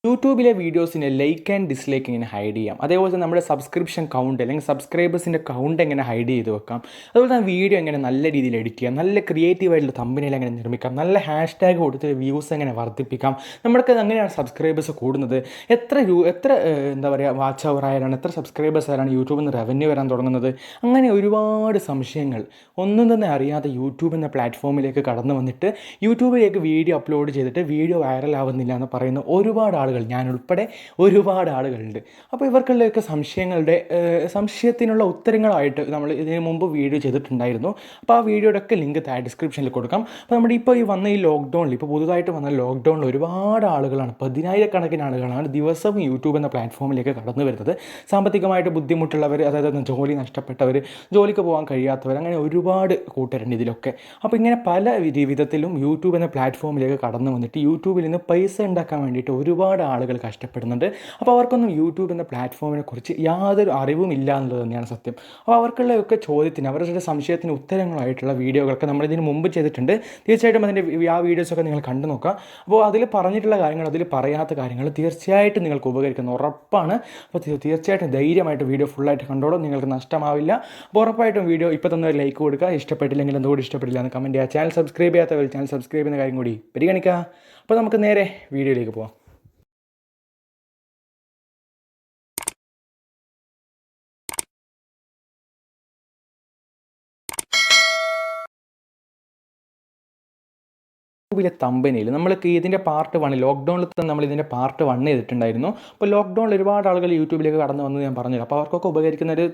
യൂട്യൂബിലെ വീഡിയോസിനെ like and dislike ഇങ്ങനെ hide ചെയ്യാം. അതേപോലെ തന്നെ നമ്മുടെ സബ്സ്ക്രിപ്ഷൻ കൗണ്ട് അല്ലെങ്കിൽ സബ്സ്ക്രൈബേഴ്സിൻ്റെ കൗണ്ട് എങ്ങനെ ഹൈഡ് ചെയ്ത് വെക്കാം. അതുപോലെ തന്നെ വീഡിയോ എങ്ങനെ നല്ല രീതിയിൽ എഡിറ്റ് ചെയ്യാം, നല്ല ക്രിയേറ്റീവായിട്ടുള്ള തമ്പനയിൽ എങ്ങനെ നിർമ്മിക്കാം, നല്ല ഹാഷ്ടാഗ് കൊടുത്ത് വ്യൂസ് എങ്ങനെ വർദ്ധിപ്പിക്കാം, നമ്മൾക്ക് അങ്ങനെയാണ് സബ്സ്ക്രൈബേഴ്സ് കൂടുന്നത്, എത്ര എന്താ പറയുക വാച്ച് അവർ ആയാലാണ്, എത്ര സബ്സ്ക്രൈബേഴ്സ് ആയാലാണ് യൂട്യൂബിൽ നിന്ന് റവന്യൂ വരാൻ തുടങ്ങുന്നത്. അങ്ങനെ ഒരുപാട് സംശയങ്ങൾ ഒന്നും തന്നെ അറിയാതെ യൂട്യൂബ് എന്ന പ്ലാറ്റ്ഫോമിലേക്ക് കടന്നു വന്നിട്ട് യൂട്യൂബിലേക്ക് വീഡിയോ അപ്ലോഡ് ചെയ്തിട്ട് വീഡിയോ വൈറലാവുന്നില്ല എന്ന് പറയുന്ന ഒരുപാട് ആളുകൾ, ഞാനുൾപ്പെടെ ഒരുപാട് ആളുകളുണ്ട്. അപ്പോൾ ഇവർക്കുള്ളൊക്കെ സംശയത്തിനുള്ള ഉത്തരങ്ങളായിട്ട് നമ്മൾ ഇതിന് മുമ്പ് വീഡിയോ ചെയ്തിട്ടുണ്ടായിരുന്നു. അപ്പോൾ ആ വീഡിയോയുടെ ഒക്കെ ലിങ്ക് ഡിസ്ക്രിപ്ഷനിൽ കൊടുക്കാം. അപ്പോൾ നമ്മുടെ ഇപ്പോൾ ഈ ലോക്ക്ഡൗണിൽ, ഇപ്പോൾ പുതുതായിട്ട് വന്ന ലോക്ക്ഡൗണിൽ ഒരുപാട് ആളുകളാണ്, 10,000-കണക്കിന് ആളുകളാണ് ദിവസവും യൂട്യൂബ് എന്ന പ്ലാറ്റ്ഫോമിലേക്ക് കടന്നു വരുന്നത്. സാമ്പത്തികമായിട്ട് ബുദ്ധിമുട്ടുള്ളവർ, അതായത് ജോലി നഷ്ടപ്പെട്ടവർ, ജോലിക്ക് പോകാൻ കഴിയാത്തവർ, അങ്ങനെ ഒരുപാട് കൂട്ടരുണ്ട് ഇതിലൊക്കെ. അപ്പോൾ ഇങ്ങനെ പല വിധത്തിലും യൂട്യൂബ് എന്ന പ്ലാറ്റ്ഫോമിലേക്ക് കടന്നു വന്നിട്ട് യൂട്യൂബിൽ നിന്ന് പൈസ ഉണ്ടാക്കാൻ വേണ്ടിയിട്ട് ഒരുപാട് ആളുകൾ കഷ്ടപ്പെടുന്നുണ്ട്. അപ്പോൾ അവർക്കൊന്നും യൂട്യൂബ് എന്ന പ്ലാറ്റ്ഫോമിനെ കുറിച്ച് യാതൊരു അറിവും ഇല്ല എന്നുള്ളത് തന്നെയാണ് സത്യം. അപ്പോൾ അവർക്കുള്ളൊക്കെ ചോദ്യത്തിന്, അവരുടെ സംശയത്തിന് ഉത്തരങ്ങളായിട്ടുള്ള വീഡിയോകളൊക്കെ നമ്മളിതിന് മുമ്പ് ചെയ്തിട്ടുണ്ട്. തീർച്ചയായിട്ടും അതിൻ്റെ ആ വീഡിയോസൊക്കെ നിങ്ങൾ കണ്ടു നോക്കുക. അപ്പോൾ അതിൽ പറഞ്ഞിട്ടുള്ള കാര്യങ്ങൾ, അതിൽ പറയാത്ത കാര്യങ്ങൾ തീർച്ചയായിട്ടും നിങ്ങൾക്ക് ഉപകരിക്കുന്ന ഉറപ്പാണ്. അപ്പോൾ തീർച്ചയായിട്ടും ധൈര്യമായിട്ട് വീഡിയോ ഫുള്ളായിട്ട് കണ്ടോളൂ, നിങ്ങൾക്ക് നഷ്ടമാവില്ല. അപ്പോൾ ഉറപ്പായിട്ടും വീഡിയോ ഇപ്പോൾ തന്നെ ഒരു ലൈക്ക് കൊടുക്കുക, ഇഷ്ടപ്പെട്ടില്ലെങ്കിൽ എന്തുകൂടി ഇഷ്ടപ്പെട്ടില്ല എന്ന് കമൻറ്റ് ചെയ്യുക. ചാനൽ സബ്സ്ക്രൈബ് ചെയ്യാത്തവർ ചാനൽ സബ്സ്ക്രൈബ് ചെയ്യുന്ന കാര്യം കൂടി പരിഗണിക്കുക. അപ്പോൾ നമുക്ക് നേരെ വീഡിയോയിലേക്ക് പോകാം. യൂട്യൂബിലെ തമ്പനയിൽ നമ്മൾക്ക് ഇതിൻ്റെ പാർട്ട് 1, ലോക്ക്ഡൗണിൽ തന്നെ നമ്മൾ ഇതിൻ്റെ പാർട്ട് 1 ചെയ്തിട്ടുണ്ടായിരുന്നു. അപ്പോൾ ലോക്ക്ഡൗണിൽ ഒരുപാട് ആളുകൾ യൂട്യൂബിലേക്ക് കടന്നു വന്നത് ഞാൻ പറഞ്ഞില്ല. അപ്പോൾ അവർക്കൊക്കെ ഉപകരിക്കുന്ന ഒരു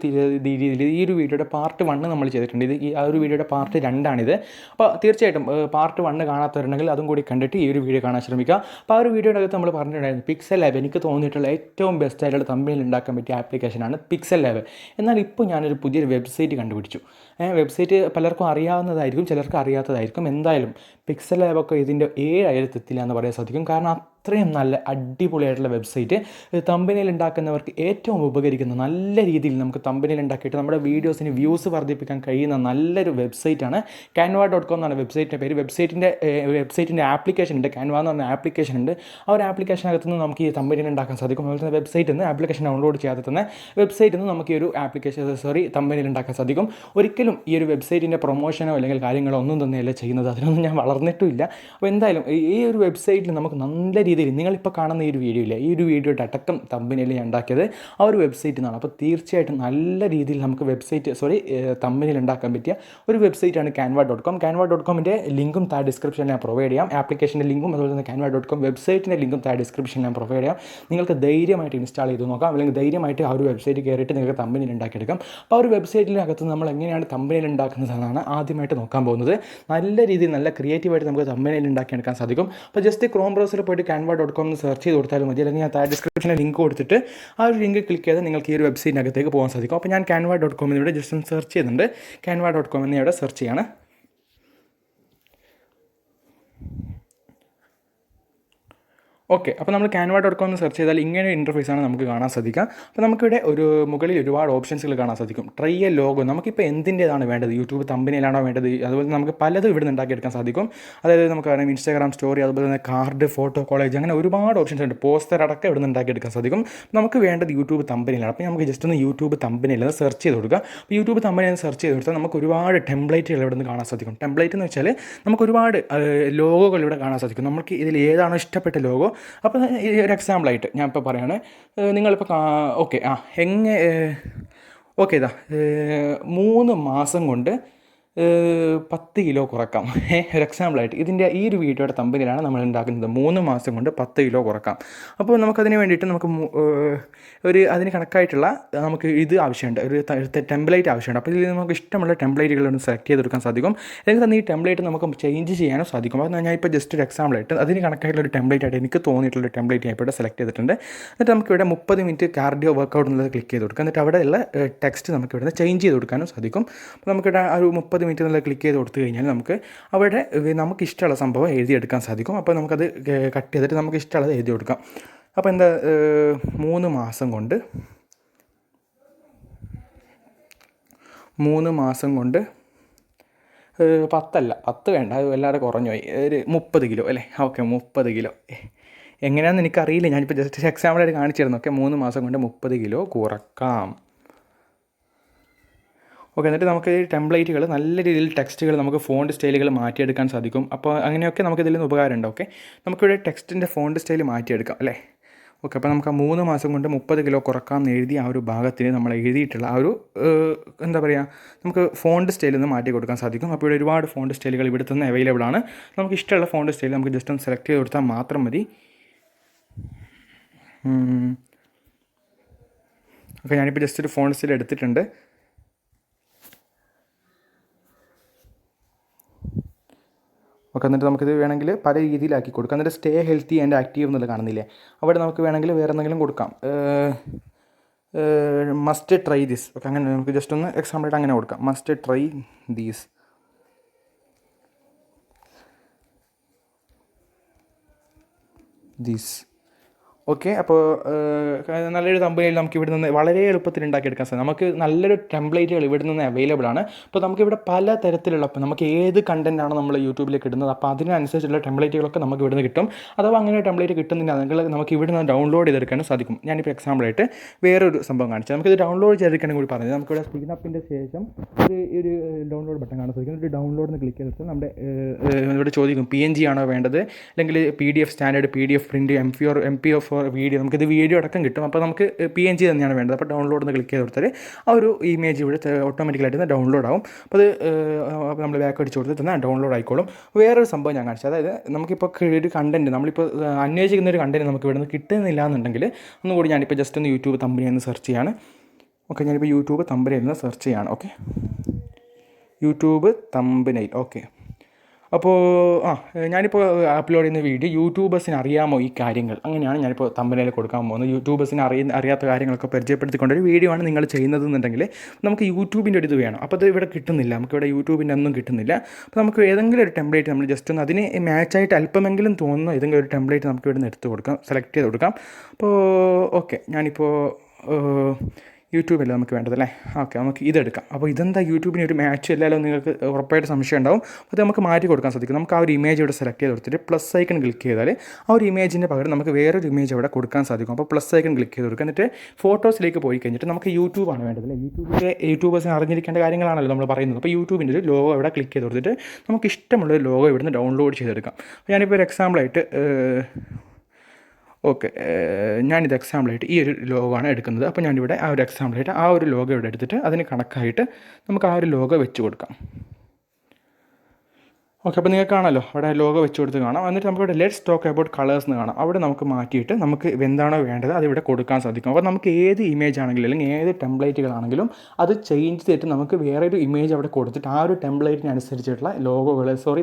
രീതിയിൽ ഈ ഒരു വീഡിയോയുടെ പാർട്ട് 1 നമ്മൾ ചെയ്തിട്ടുണ്ട്. ആ ഒരു വീഡിയോയുടെ പാർട്ട് 2ആണിത്. അപ്പോൾ തീർച്ചയായിട്ടും പാർട്ട് 1 കാണാത്തവരുണ്ടെങ്കിൽ അതും കൂടി കണ്ടിട്ട് ഈ ഒരു വീഡിയോ കാണാൻ ശ്രമിക്കുക. അപ്പോൾ ആ ഒരു വീഡിയോയുടെ അകത്ത് നമ്മൾ പറഞ്ഞിട്ടുണ്ടായിരുന്നു പിക്സൽ ലാബ്, എനിക്ക് തോന്നിയിട്ടുള്ള ഏറ്റവും ബെസ്റ്റ് ആയിട്ടുള്ള തമ്പനയിൽ ഉണ്ടാക്കാൻ പറ്റിയ ആപ്ലിക്കേഷനാണ് പിക്സൽ ലാബ്. എന്നാൽ ഇപ്പോൾ ഞാനൊരു പുതിയൊരു വെബ്സൈറ്റ് കണ്ടുപിടിച്ചു. വെബ്സൈറ്റ് പലർക്കും അറിയാവുന്നതായിരിക്കും, ചിലർക്ക് അറിയാത്തതായിരിക്കും. എന്തായാലും പിക്സൽ ലാബൊക്കെ ഇതിൻ്റെ 7,000 എത്തില്ല എന്ന് പറയാൻ സാധിക്കും. കാരണം അത്രയും നല്ല അടിപൊളിയായിട്ടുള്ള വെബ്സൈറ്റ്, തമ്പനയിൽ ഉണ്ടാക്കുന്നവർക്ക് ഏറ്റവും ഉപകരിക്കുന്ന, നല്ല രീതിയിൽ നമുക്ക് തമ്പനയിൽ ഉണ്ടാക്കിയിട്ട് നമ്മുടെ വീഡിയോസിന് വ്യൂസ് വർദ്ധിപ്പിക്കാൻ കഴിയുന്ന നല്ലൊരു വെബ്സൈറ്റാണ്. canva.com എന്നാണ് വെബ്സൈറ്റിൻ്റെ പേര്. വെബ്സൈറ്റിൻ്റെ ആപ്ലിക്കേഷൻ ഉണ്ട്, ക്യാൻവ എന്ന് പറഞ്ഞ ആപ്ലിക്കേഷൻ ഉണ്ട്. ആ ഒരു ആപ്ലിക്കേഷനകത്ത് നിന്ന് നമുക്ക് ഈ തമ്പനയിൽ ഉണ്ടാക്കാൻ സാധിക്കും. അതുപോലെ തന്നെ വെബ്സൈറ്റിൽ നിന്ന് ആപ്ലിക്കേഷൻ ഡൗൺലോഡ് ചെയ്യാതെ തന്നെ വെബ്സൈറ്റിൽ നിന്ന് നമുക്ക് ഈ ഒരു തമ്പനയിൽ ഉണ്ടാക്കാൻ സാധിക്കും. ഒരിക്കലും ഈ ഒരു വെബ്സൈറ്റിൻ്റെ പ്രൊമോഷനോ അല്ലെങ്കിൽ കാര്യങ്ങളോ ഒന്നും തന്നെയല്ല ചെയ്യുന്നത്, അതിനൊന്നും ഞാൻ വളർന്നിട്ടുമില്ല. അപ്പോൾ എന്തായാലും ഈ ഒരു വെബ്സൈറ്റിൽ നമുക്ക് നല്ല രീതിയിൽ, നിങ്ങളിപ്പോൾ കാണുന്ന ഈ ഒരു വീഡിയോയില്ല, ഈ ഒരു വീഡിയോയുടെ അടക്കം തമ്പനയിൽ ഞാൻ ഉണ്ടാക്കിയത് ആ ഒരു വെബ്സൈറ്റിൽ നിന്നാണ്. അപ്പോൾ തീർച്ചയായിട്ടും നല്ല രീതിയിൽ നമുക്ക് തമ്പനയിൽ ഉണ്ടാക്കാൻ പറ്റിയ ഒരു വെബ്സൈറ്റാണ് canva.com. canva.comൻ്റെ ലിങ്കും ഡിസ്ക്രിപ്ഷനിൽ ഞാൻ പ്രൊവൈഡ് ചെയ്യാം. ആപ്ലിക്കേഷൻ്റെ ലിങ്കും അതുപോലെ തന്നെ canva.com വെബ്സൈറ്റിൻ്റെ ലിങ്കും ഡിസ്ക്രിപ്ഷനിൽ ഞാൻ പ്രൊവൈഡ് ചെയ്യാം. നിങ്ങൾക്ക് ധൈര്യമായിട്ട് ഇൻസ്റ്റാൾ ചെയ്ത് നോക്കാം, അല്ലെങ്കിൽ ധൈര്യമായിട്ട് ആ ഒരു വെബ്സൈറ്റ് കയറിയിട്ട് നിങ്ങൾക്ക് തമ്പനയിൽ ഉണ്ടാക്കിയെടുക്കാം. അപ്പോൾ ആ ഒരു വെബ്സൈറ്റിനകത്ത് നമ്മൾ എങ്ങനെയാണ് തമ്പനയിൽ ഉണ്ടാക്കുന്നതെന്നാണ് ആദ്യമായിട്ട് നോക്കാൻ പോകുന്നത്. നല്ല രീതിയിൽ നല്ല ക്രിയേറ്റീവായിട്ട് നമുക്ക് തമ്പനയിൽ ഉണ്ടാക്കിയെടുക്കാൻ സാധിക്കും. അപ്പോൾ ജസ്റ്റ് ക്രോം ബ്രൗസറിൽ പോയിട്ട് canva.com എന്ന് സെർച്ച് ചെയ്ത് കൊടുത്താലും മതി, അല്ലെങ്കിൽ ഞാൻ ഡിസ്ക്രിപ്ഷനിൽ ലിങ്ക് കൊടുത്തിട്ട് ആ ഒരു ലിങ്ക് ക്ലിക്ക് ചെയ്താൽ നിങ്ങൾക്ക് ഈ ഒരു വെബ്സൈറ്റിനകത്തേക്ക് പോകാൻ സാധിക്കും. അപ്പോൾ ഞാൻ canva.com എന്നിവിടെ ജസ്റ്റ് ഒന്ന് സെർച്ച് ചെയ്യുന്നുണ്ട്. canva.com എന്ന് ഇവിടെ സെർച്ച് ചെയ്യാണ്. ഓക്കെ, അപ്പോൾ നമ്മൾ canva.com എന്ന് സെർച്ച് ചെയ്താൽ ഇങ്ങനെ ഒരു ഇൻ്റർഫേസാണ് നമുക്ക് കാണാൻ സാധിക്കുക. അപ്പോൾ നമുക്കിവിടെ മുകളിൽ ഒരുപാട് ഓപ്ഷൻസുകൾ കാണാൻ സാധിക്കും. ട്രൈ എ ലോഗോ, നമുക്കിപ്പോൾ എന്തിൻ്റെതാണ് വേണ്ടത്, യൂട്യൂബ് തമ്പനയിലാണോ വേണ്ടത്, അതുപോലെ നമുക്ക് പലതും ഇവിടെ നിന്ന് ഉണ്ടാക്കിയെടുക്കാൻ സാധിക്കും. അതായത് നമുക്ക് അറിയാം ഇൻസ്റ്റാഗ്രാം സ്റ്റോറി, അതുപോലെ തന്നെ കാർഡ്, ഫോട്ടോ കോളേജ്, അങ്ങനെ ഒരുപാട് ഓപ്ഷൻസ് ഉണ്ട്. പോസ്റ്റർ അടക്കം ഇവിടെ നിന്ന് ഉണ്ടാക്കിയെടുക്കാൻ സാധിക്കും. നമുക്ക് വേണ്ടത് യൂട്യൂബ് തമ്പനയിലാണ്. അപ്പോൾ നമുക്ക് ജസ്റ്റ് ഒന്ന് യൂട്യൂബ് തമ്പനയിൽ സെർച്ച് ചെയ്ത് കൊടുക്കുക. അപ്പോൾ യൂട്യൂബ് തമ്പനയിൽ സെർച്ച് ചെയ്ത് കൊടുത്താൽ നമുക്ക് ഒരുപാട് ടെംപ്ലേറ്റുകൾ ഇവിടെ നിന്ന് കാണാൻ സാധിക്കും. ടെംപ്ലേറ്റ് എന്ന് വെച്ചാൽ നമുക്ക് ഒരുപാട് ലോഗോകൾ ഇവിടെ കാണാൻ സാധിക്കും. നമുക്ക് ഇതിൽ ഏതാണോ ഇഷ്ടപ്പെട്ട ലോഗോ, അപ്പോൾ ഒരു എക്സാമ്പിളായിട്ട് ഞാൻ ഇപ്പോൾ പറയുകയാണ്, നിങ്ങളിപ്പോൾ ഓക്കെ ഓക്കെ ഇതാ 3 മാസം കൊണ്ട് 10 കിലോ കുറക്കാം. ഒരു എക്സാമ്പിളായിട്ട് ഈ ഒരു വീഡിയോയുടെ തമ്പനയിലാണ് നമ്മൾ ഉണ്ടാക്കുന്നത്. 3 മാസം കൊണ്ട് 10 കിലോ കുറക്കാം. അപ്പോൾ നമുക്കതിന് വേണ്ടിയിട്ട് അതിന് കണക്കായിട്ടുള്ള നമുക്ക് ഇത് ആവശ്യമുണ്ട്, ഒരു ടെംപ്ലേറ്റ് ആവശ്യമുണ്ട്. അപ്പോൾ ഇതിൽ നമുക്ക് ഇഷ്ടമുള്ള ടെംപ്ലേറ്റുകളൊന്ന് സെലക്ട് ചെയ്തെടുക്കാൻ സാധിക്കും. അല്ലെങ്കിൽ തന്നെ ഈ ടെംപ്ലേറ്റ് നമുക്ക് ചേഞ്ച് ചെയ്യാനോ സാധിക്കും. അപ്പോൾ ഞാൻ ഇപ്പോൾ ജസ്റ്റ് ഒരു എക്സാമ്പിളായിട്ട് അതിന് കണക്കായിട്ടുള്ള ഒരു ടെംപ്ലേറ്റ് ആയിട്ട് എനിക്ക് തോന്നിയിട്ടുള്ള ടെംപ്ലേറ്റ് ഞാൻ ഇപ്പോൾ സെലക്ട് ചെയ്തിട്ടുണ്ട്. എന്നിട്ട് നമുക്കിവിടെ 30 മിനിറ്റ് കാർഡിയോ വർക്കൗട്ട് എന്നുള്ളത് ക്ലിക്ക് ചെയ്ത് കൊടുക്കാം. എന്നിട്ട് അവിടെയുള്ള ടെക്സ്റ്റ് നമുക്ക് ഇവിടെ ചേഞ്ച് ചെയ്ത് കൊടുക്കാനും സാധിക്കും. അപ്പോൾ നമുക്കിവിടെ ഒരു 30 മിനിറ്റ് എന്നുള്ള ക്ലിക്ക് ചെയ്ത് കൊടുത്തു കഴിഞ്ഞാൽ അവിടെ നമുക്ക് ഇഷ്ടമുള്ള സംഭവം എഴുതിയെടുക്കാൻ സാധിക്കും. അപ്പോൾ നമുക്കത് കട്ട് ചെയ്തിട്ട് നമുക്ക് ഇഷ്ടമുള്ളത് എഴുതി കൊടുക്കാം. അപ്പോൾ 3 മാസം കൊണ്ട് 10 വേണ്ട, അത് വല്ലാതെ കുറഞ്ഞു പോയി, ഒരു 30 കിലോ അല്ലേ. ഓക്കെ, 30 കിലോ എങ്ങനെയാണെന്ന് എനിക്കറിയില്ല, ഞാനിപ്പോൾ ജസ്റ്റ് എക്സാമ്പിളായിട്ട് കാണിച്ചിരുന്നു. ഓക്കെ, 3 മാസം കൊണ്ട് 30 കിലോ കുറക്കാം. ഓക്കെ, എന്നിട്ട് നമുക്ക് ഈ ടെംപ്ലേറ്റുകൾ നല്ല രീതിയിൽ ടെക്സ്റ്റുകൾ നമുക്ക് ഫോണ്ട് സ്റ്റൈലുകൾ മാറ്റിയെടുക്കാൻ സാധിക്കും. അപ്പോൾ അങ്ങനെയൊക്കെ നമുക്ക് ഇതിൽ നിന്ന് ഉപകാരമുണ്ട്. ഓക്കെ, നമുക്കിവിടെ ടെക്സ്റ്റിൻ്റെ ഫോണ്ട് സ്റ്റൈൽ മാറ്റിയെടുക്കാം അല്ലേ. ഓക്കെ, അപ്പോൾ നമുക്ക് ആ 3 മാസം കൊണ്ട് 30 കിലോ കുറക്കാമെന്ന് എഴുതി ആ ഒരു ഭാഗത്തിന് നമ്മൾ എഴുതിയിട്ടുള്ള ആ ഒരു എന്താ പറയുക, നമുക്ക് ഫോണ്ട് സ്റ്റൈലിൽ നിന്ന് മാറ്റി കൊടുക്കാൻ സാധിക്കും. അപ്പോൾ ഇവിടെ ഒരുപാട് ഫോണ്ട് സ്റ്റൈലുകൾ ഇവിടെ തന്നെ അവൈലബിൾ ആണ്. നമുക്ക് ഇഷ്ടമുള്ള ഫോണ്ട് സ്റ്റൈൽ നമുക്ക് ജസ്റ്റ് ഒന്ന് സെലക്ട് ചെയ്ത് കൊടുത്താൽ മാത്രം മതി. ഓക്കെ, ഞാനിപ്പോൾ ജസ്റ്റ് ഒരു ഫോണ്ട് സ്റ്റൈൽ എടുത്തിട്ടുണ്ട്. ഓക്കെ, എന്നിട്ട് നമുക്കിത് വേണമെങ്കിൽ പല രീതിയിലാക്കി കൊടുക്കാം. എന്നിട്ട് സ്റ്റേ ഹെൽത്തി ആൻഡ് ആക്റ്റീവ് എന്നുള്ളത് കാണുന്നില്ലേ, അവിടെ നമുക്ക് വേണമെങ്കിൽ വേറെ എന്തെങ്കിലും കൊടുക്കാം. Must try this. ഓക്കെ, അങ്ങനെ നമുക്ക് ജസ്റ്റ് ഒന്ന് എക്സാമ്പിളായിട്ട് അങ്ങനെ കൊടുക്കാം. Must try these. ഓക്കെ, അപ്പോൾ നല്ലൊരു തമ്പനെയിൽ നമുക്ക് ഇവിടെ നിന്ന് വളരെ എളുപ്പത്തിൽ ഉണ്ടാക്കിയെടുക്കാൻ സാധിക്കും. നമുക്ക് നല്ലൊരു ടെംപ്ലേറ്റുകൾ ഇവിടെ നിന്ന് അവൈലബിൾ ആണ്. അപ്പോൾ നമുക്കിവിടെ പല തരത്തിലുള്ള, അപ്പോൾ നമുക്ക് ഏത് കണ്ടൻറ്റാണ് നമ്മൾ യൂട്യൂബിലേക്ക് ഇടുന്നത്, അപ്പോൾ അതിനനുസരിച്ചുള്ള ടെംപ്ലേറ്റുകളൊക്കെ നമുക്ക് ഇവിടെ നിന്ന് കിട്ടും. അഥവാ അങ്ങനെ ടെംപ്ലേറ്റ് കിട്ടുന്നില്ല നമുക്ക് ഇവിടെ നിന്ന് ഡൗൺലോഡ് ചെയ്തെടുക്കാനും സാധിക്കും. ഞാനിപ്പോൾ എക്സാമ്പിളായിട്ട് വേറൊരു സംഭവം കാണിച്ചാൽ നമുക്കിത് ഡൗൺലോഡ് ചെയ്തെടുക്കാനും കൂടി പറഞ്ഞത്. നമുക്കിവിടെ സ്ക്രീനപ്പിൻ്റെ ശേഷം ഒരു ഡൗൺലോഡ് ബട്ടൺ കാണാൻ സാധിക്കും. ഒരു ഡൗൺലോഡിന് ക്ലിക്ക് ചെയ്തിട്ട് നമ്മുടെ ഇവിടെ ചോദിക്കും PNG ആണോ വേണ്ടത്, അല്ലെങ്കിൽ PDF standard, PDF print, MP4 video, നമുക്കിത് വീഡിയോ അടക്കം കിട്ടും. അപ്പോൾ നമുക്ക് PNG തന്നെയാണ് വേണ്ടത്. അപ്പോൾ ഡൗൺലോഡ് എന്ന് ക്ലിക്ക് ചെയ്ത് കൊടുത്താൽ ആ ഒരു ഇമേജ് ഇവിടെ ഓട്ടോമാറ്റിക്കലായിട്ട് ഡൗൺലോഡ് ആവും. അപ്പോൾ അത് നമ്മൾ ബാക്ക് അടിച്ച് കൊടുത്ത് തന്നെ ഡൗൺലോഡ് ആയിക്കോളും. വേറൊരു സംഭവം ഞാൻ കാണിച്ചത്, അതായത് നമുക്കിപ്പോൾ ഒരു കണ്ടൻറ്റ് നമ്മളിപ്പോൾ അന്വേഷിക്കുന്ന ഒരു കണ്ടൻറ്റ് നമുക്ക് ഇവിടെ നിന്ന് കിട്ടുന്നില്ല എന്നുണ്ടെങ്കിൽ ഒന്നുകൂടി ഞാനിപ്പോൾ ജസ്റ്റ് ഒന്ന് യൂട്യൂബ് തമ്പനെയിൽ നിന്ന് സെർച്ച് ചെയ്യാണ്. ഓക്കെ, ഞാനിപ്പോൾ യൂട്യൂബ് തമ്പനെയിൽ നിന്ന് സെർച്ച് ചെയ്യാണ്. Okay, YouTube തമ്പനെയിൽ. ഓക്കെ, അപ്പോൾ ഞാനിപ്പോൾ അപ്ലോഡ് ചെയ്യുന്ന വീഡിയോ യൂട്യൂബേഴ്സിന് അറിയാമോ ഈ കാര്യങ്ങൾ, അങ്ങനെയാണ് ഞാനിപ്പോൾ തമ്പനയിൽ കൊടുക്കാൻ പോകുന്നത്. യൂട്യൂബേഴ്സിന് അറിയാത്ത കാര്യങ്ങളൊക്കെ പരിചയപ്പെടുത്തിക്കൊണ്ടൊരു വീഡിയോ ആണ് നിങ്ങൾ ചെയ്യുന്നതെന്നുണ്ടെങ്കിൽ നമുക്ക് യൂട്യൂബിൻ്റെ ഒരു ഇത് വേണം. അപ്പോൾ അത് ഇവിടെ കിട്ടുന്നില്ല, നമുക്കിവിടെ യൂട്യൂബിൻ്റെ ഒന്നും കിട്ടുന്നില്ല. അപ്പോൾ നമുക്ക് ഏതെങ്കിലും ഒരു ടെംപ്ലേറ്റ് നമ്മൾ ജസ്റ്റ് ഒന്ന് അതിന് മാച്ചായിട്ട് അല്പമെങ്കിലും തോന്നുന്ന ഏതെങ്കിലും ഒരു ടെംപ്ലേറ്റ് നമുക്ക് ഇവിടെ നിന്ന് എടുത്ത് കൊടുക്കാം, സെലക്ട് ചെയ്ത് കൊടുക്കാം. അപ്പോൾ ഓക്കെ, ഞാനിപ്പോൾ യൂട്യൂബല്ലേ നമുക്ക് വേണ്ടതല്ലേ. ഓക്കെ, നമുക്ക് ഇതെടുക്കാം. അപ്പോൾ ഇതെന്താ യൂട്യൂബിന് ഒരു മാച്ച് അല്ലല്ലോ, നിങ്ങൾക്ക് ഉറപ്പായിട്ട് സംശയം ഉണ്ടാവും. അപ്പോൾ നമുക്ക് മാറ്റി കൊടുക്കാൻ സാധിക്കും. നമുക്ക് ആ ഒരു ഇമേജ് ഇവിടെ സെലക്ട് ചെയ്ത് കൊടുത്തിട്ട് പ്ലസ് ഐക്കൺ ക്ലിക്ക് ചെയ്താൽ ആ ഒരു ഇമേജിൻ്റെ പകരം നമുക്ക് വേറൊരു ഇമേജ് അവിടെ കൊടുക്കാൻ സാധിക്കും. അപ്പോൾ പ്ലസ് ഐക്കൺ ക്ലിക്ക് ചെയ്ത് കൊടുക്കുക. എന്നിട്ട് ഫോട്ടോസിലേക്ക് പോയി കഴിഞ്ഞിട്ട് നമുക്ക് യൂട്യൂബാണ് വേണ്ടതല്ലേ. യൂട്യൂബേഴ്സിന് അറിഞ്ഞിരിക്കേണ്ട കാര്യങ്ങളാണല്ലോ നമ്മൾ പറയുന്നത്. അപ്പോൾ യൂട്യൂബിൻ്റെ ഒരു ലോഗോ ഇവിടെ ക്ലിക്ക് ചെയ്ത് കൊടുത്തിട്ട് നമുക്ക് ഇഷ്ടമുള്ളൊരു ലോഗോ ഇവിടുന്ന് ഡൗൺലോഡ് ചെയ്തെടുക്കാം. അപ്പോൾ ഞാനിപ്പോൾ ഒരു എക്സാമ്പിളായിട്ട് ഓക്കെ, ഞാനിത് എക്സാമ്പിളായിട്ട് ഈ ഒരു ലോഗോ ആണ് എടുക്കുന്നത്. അപ്പോൾ ഞാനിവിടെ ആ ഒരു എക്സാമ്പിളായിട്ട് ആ ഒരു ലോഗോ ഇവിടെ എടുത്തിട്ട് അതിന് കണക്കായിട്ട് നമുക്ക് ആ ഒരു ലോഗോ വെച്ച് കൊടുക്കാം. ഓക്കെ, അപ്പോൾ നിങ്ങൾക്ക് കാണാമല്ലോ അവിടെ ലോഗോ വെച്ച് കൊടുത്ത് കാണാം. എന്നിട്ട് നമുക്കിവിടെ ലെറ്റ്സ് ടോക്ക് അബൌട്ട് കളേഴ്സ് എന്ന് കാണാം. അവിടെ നമുക്ക് മാറ്റിയിട്ട് നമുക്ക് എന്താണോ വേണ്ടത് അതിവിടെ കൊടുക്കാൻ സാധിക്കും. അപ്പോൾ നമുക്ക് ഏത് ഇമേജ് ആണെങ്കിലും അല്ലെങ്കിൽ ഏത് ടെംപ്ലേറ്റുകളാണെങ്കിലും അത് ചേഞ്ച് ചെയ്തിട്ട് നമുക്ക് വേറൊരു ഇമേജ് അവിടെ കൊടുത്തിട്ട് ആ ഒരു ടെംപ്ലേറ്റിനനുസരിച്ചിട്ടുള്ള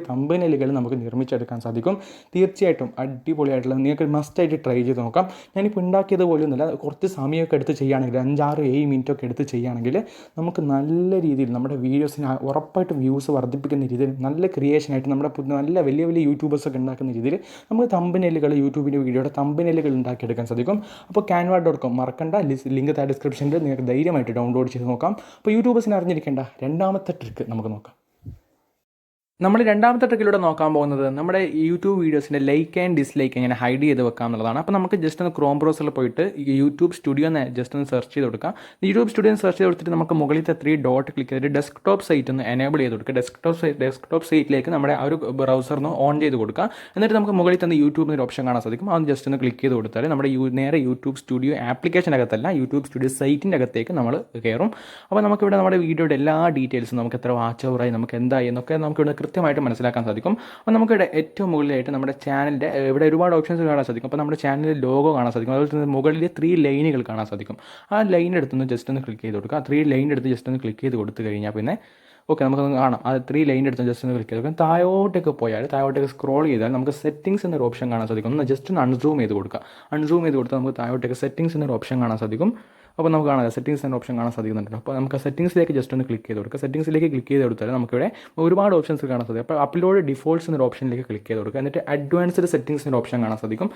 തമ്പനെയിലുകൾ നമുക്ക് നിർമ്മിച്ചെടുക്കാൻ സാധിക്കും. തീർച്ചയായിട്ടും അടിപൊളിയായിട്ടുള്ള നിങ്ങൾക്ക് മസ്റ്റായിട്ട് ട്രൈ ചെയ്ത് നോക്കാം. ഞാനിപ്പോൾ ഉണ്ടാക്കിയത് പോലെയൊന്നുമില്ല, കുറച്ച് സമയമൊക്കെ എടുത്ത് ചെയ്യുകയാണെങ്കിൽ 5-6-7 മിനിറ്റൊക്കെ എടുത്ത് ചെയ്യുകയാണെങ്കിൽ നമുക്ക് നല്ല രീതിയിൽ നമ്മുടെ വീഡിയോസിന് ഉറപ്പായിട്ട് വ്യൂസ് വർദ്ധിപ്പിക്കുന്ന രീതിയിൽ നല്ല ക്രിയേഷൻ ആയിട്ട് നമ്മുടെ നല്ല വലിയ യൂട്യൂബേഴ്സൊക്കെ ഉണ്ടാക്കുന്ന രീതിയിൽ നമുക്ക് തമ്പനെയിലുകൾ, യൂട്യൂബിൻ്റെ വീഡിയോയുടെ തമ്പനെയിലുകൾ ഉണ്ടാക്കിയെടുക്കാൻ സാധിക്കും. അപ്പോൾ canva.com മറക്കണ്ട, ലിങ്ക് ഡിസ്ക്രിപ്ഷനിൽ നിങ്ങൾക്ക് ധൈര്യമായിട്ട് ഡൗൺലോഡ് ചെയ്ത് നോക്കാം. അപ്പോൾ യൂട്യൂബേഴ്സിന് അറിഞ്ഞിരിക്കേണ്ട രണ്ടാമത്തെ ട്രിക്ക് നമുക്ക് നോക്കാം. നമ്മൾ രണ്ടാമത്തെ ട്രിക്കിലൂടെ നോക്കാൻ പോകുന്നത് നമ്മുടെ യൂട്യൂബ് വീഡിയോസിൻ്റെ ലൈക്ക് ആൻഡ് ഡിസ്ലൈക്ക് എങ്ങനെ ഹൈഡ് ചെയ്ത് വെക്കാം എന്നുള്ളതാണ്. അപ്പോൾ നമുക്ക് ജസ്റ്റ് ഒന്ന് ക്രോം ബ്രൗസറിൽ പോയിട്ട് യൂട്യൂബ് സ്റ്റുഡിയോ എന്ന് ജസ്റ്റ് ഒന്ന് സെർച്ച് ചെയ്ത് കൊടുക്കാം. യൂട്യൂബ് സ്റ്റുഡിയോ സെർച്ച് ചെയ്ത് കൊടുത്തിട്ട് നമുക്ക് മുകളിലത്തെ 3 ഡോട്ട് ക്ലിക്ക് ചെയ്തിട്ട് ഡെസ്ക്ടോപ്പ് സൈറ്റ് ഒന്ന് എനേബിൾ ചെയ്ത് കൊടുക്കുക. ഡെസ്ക്ടോപ്പ് സൈറ്റിലേക്ക് നമ്മുടെ ആ ഒരു ബ്രൗസറിന് ഓൺ ചെയ്ത് കൊടുക്കുക. എന്നിട്ട് നമുക്ക് മുകളിൽ തന്നെ യൂട്യൂബിന് ഒരു ഓപ്ഷൻ കാണാൻ സാധിക്കും. അത് ജസ്റ്റ് ഒന്ന് ക്ലിക്ക് ചെയ്ത് കൊടുത്താൽ നമ്മുടെ നേരെ യൂട്യൂബ് സ്റ്റുഡിയോ ആപ്ലിക്കേഷനകത്തല്ല, യൂട്യൂബ് സ്റ്റുഡിയോ സൈറ്റിൻ്റെ അകത്തേക്ക് നമ്മൾ കയറും. അപ്പോൾ നമുക്കിവിടെ നമ്മുടെ വീഡിയോയുടെ എല്ലാ ഡീറ്റെയിൽസും, നമുക്ക് എത്ര വാച്ച് ഓവറായി, നമുക്ക് എന്തായി എന്നൊക്കെ നമുക്കിവിടെ കൃത്യമായിട്ട് മനസ്സിലാക്കാൻ സാധിക്കും. അപ്പോൾ നമുക്കിവിടെ ഏറ്റവും മുകളിലായിട്ട് നമ്മുടെ ചാനലിൻ്റെ ഇവിടെ ഒരുപാട് ഓപ്ഷൻസ് കാണാൻ സാധിക്കും. അപ്പോൾ നമ്മുടെ ചാനലിൻ്റെ ലോഗോ കാണാൻ സാധിക്കും. അതുപോലെ തന്നെ മുകളിൽ 3 ലൈനുകൾ കാണാൻ സാധിക്കും. ആ ലൈൻ എടുത്തൊന്ന് ജസ്റ്റ് ഒന്ന് ക്ലിക്ക് ചെയ്ത് കൊടുക്കുക. 3 ലൈൻ എടുത്ത് ജസ്റ്റ് ഒന്ന് ക്ലിക്ക് ചെയ്ത് കൊടുത്തു കഴിഞ്ഞാൽ പിന്നെ ഓക്കെ നമുക്കൊന്ന് കാണാം. അത് 3 ലൈൻ എടുത്ത് ജസ്റ്റ് ഒന്ന് ക്ലിക്ക് ചെയ്ത് കൊടുക്കാം. താഴോട്ടേക്ക് സ്ക്രോൾ ചെയ്താൽ നമുക്ക് സെറ്റിംഗ്സ് എന്നൊരു ഓപ്ഷൻ കാണാൻ സാധിക്കും. ഒന്ന് ജസ്റ്റ് ഒന്ന് അൺസൂം ചെയ്ത് കൊടുക്കുക. അൺസൂം ചെയ്ത് കൊടുത്താൽ നമുക്ക് താഴോട്ടേക്ക് സെറ്റിംഗ്സ് എന്നൊരു ഓപ്ഷൻ കാണാൻ സാധിക്കും. അപ്പോൾ നമുക്ക് കാണാം സെറ്റിംഗ്സ് എന്ന ഓപ്ഷൻ കാണാൻ സാധിക്കുന്നുണ്ട്. അപ്പോൾ നമുക്ക് സെറ്റിംഗ്സിലേക്ക് ജസ്റ്റ് ഒന്ന് ക്ലിക്ക് ചെയ്ത് കൊടുക്കുക. സെറ്റിംഗ്സിലേക്ക് ക്ലിക്ക് ചെയ്ത് കൊടുത്താൽ നമുക്കിവിടെ ഒരുപാട് ഓപ്ഷൻസ് കാണാൻ സാധിക്കും. അപ്പോൾ അപ്ലോഡ് ഡിഫോൾട്ട്സ് എന്നൊരു ഓപ്ഷനിലേക്ക് ക്ലിക്ക് ചെയ്ത് കൊടുക്കുക. എന്നിട്ട് അഡ്വാൻസ്ഡ് സെറ്റിംഗ്സ് എന്നൊരു ഓപ്ഷൻ കാണാൻ സാധിക്കും.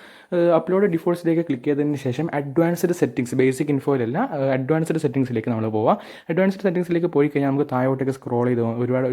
അപ്ലോഡ് ഡിഫോൾട്ട്സിലേക്ക് ക്ലിക്ക് ചെയ്തതിന് ശേഷം അഡ്വാൻസ്ഡ് സെറ്റിംഗ്സ്, ബേസിക് ഇൻഫോയിലല്ല, അഡ്വാൻസ്ഡ് സെറ്റിംഗ്സിലേക്ക് നമ്മൾ പോവാം. അഡ്വാൻസ്ഡ് സെറ്റിംഗ്സിലേക്ക് പോയി കഴിഞ്ഞാൽ നമുക്ക് താഴോട്ടേക്ക് സ്ക്രോൾ ചെയ്ത്